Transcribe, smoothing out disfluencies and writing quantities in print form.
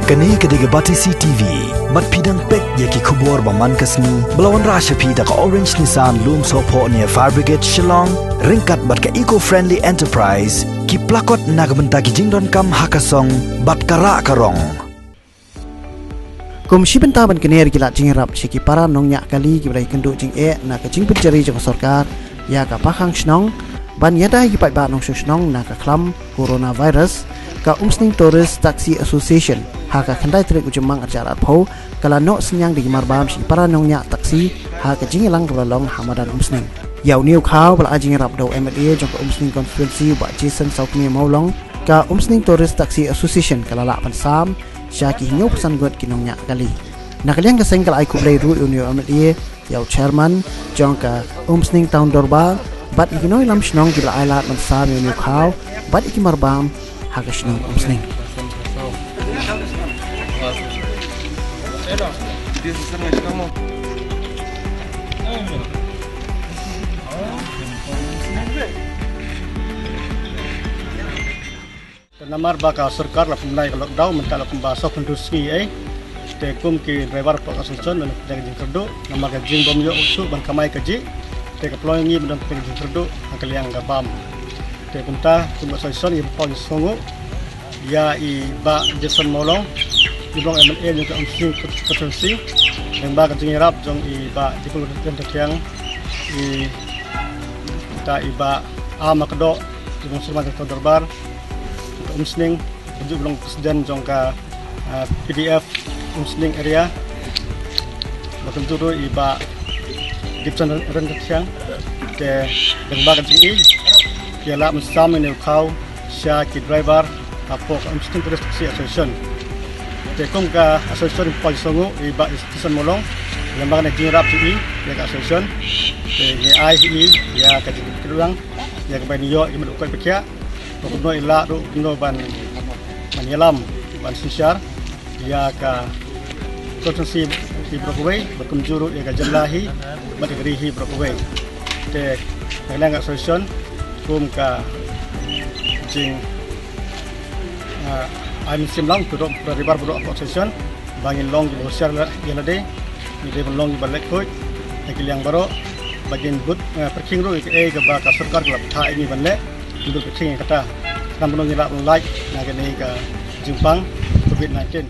Kani kediga Batisi TV, mat pidang pek yaki kubur baman kasni, belawan rasha pida ka Orange Nissan Loom Sopo near Fire Brigade Shillong, ringkat bat ka eco-friendly enterprise, ki plakot nagbenta ki jingdon kam hakasong, bat kara karong. Komisi Bentaban Kener kilat jingrap ciki para nongnya kali kibalai kenduk jing na ka jing pencari jang sorkar ya ka pakang snong ban yada ki pai ba nong snong na ka klam coronavirus ka Umsning Tourist Taxi Association ha ka khandai trek ujemang acara pho kala no senyang di marbam si para nongnya taksi ha ka jing lang kabalong hamadan Umsning yau niu khaw bala jingrap do MLA jang ka Umsning constituency ba Jason Saukmi Maulong ka Umsning Tourist Taxi Association kala la pan sam Syaki hinyo pesan god kinongnya kali. Nakaliang kaseng kala ay kublay ru unyo MLA yaw chairman jong ka Umsning Town Dorba bat ikinoy lam shnong gila aylat man sa unyo khaw bat ikimarbam haga shnong Umsning. Namar baka सरकार ला पुमनाय lockdown mental kumbasa kondusmi te kum ki driver pak asunson men te jing kerdo namar ka jing bom yo usu ban kamai kaji te ka ployingi men te jing kerdo angkaliang gabam te kunta kum asunson i pon songo ya i ba Jason Molong i bong MLA ni ka umsing konstituensi dan ba ka jing rap jong i ba dipul den tekiang i ta i ba amakdo jong surma te dorbar Umsning ujuk belum presiden jongka PDF Umsning area betul tu iba dipsan rendah ke berbagai tinggi kiala mesam ini kau syaki driver apa Umsning Tourist Taxi Association ke kongka association Paisongo iba Jason Molong lembaga jingrap tinggi ya association ke ai ya ke kedurang ya ke baniyo ibu ukai pekia Kuno ila ru kuno ban menyelam ban sisyar ya ka konsensi di Brokaway berkunjuru ya ka jelahi badgrihi Brokaway te nang association kum ka jing I'm simlang tu ribar bro association bangin long di bosar ya lade ni de long di balek koi yang baru bagian but perking ru ke ba ka sarkar klub tha ini banle untuk kecing kata namun ngira like nagani ka Jepang COVID-19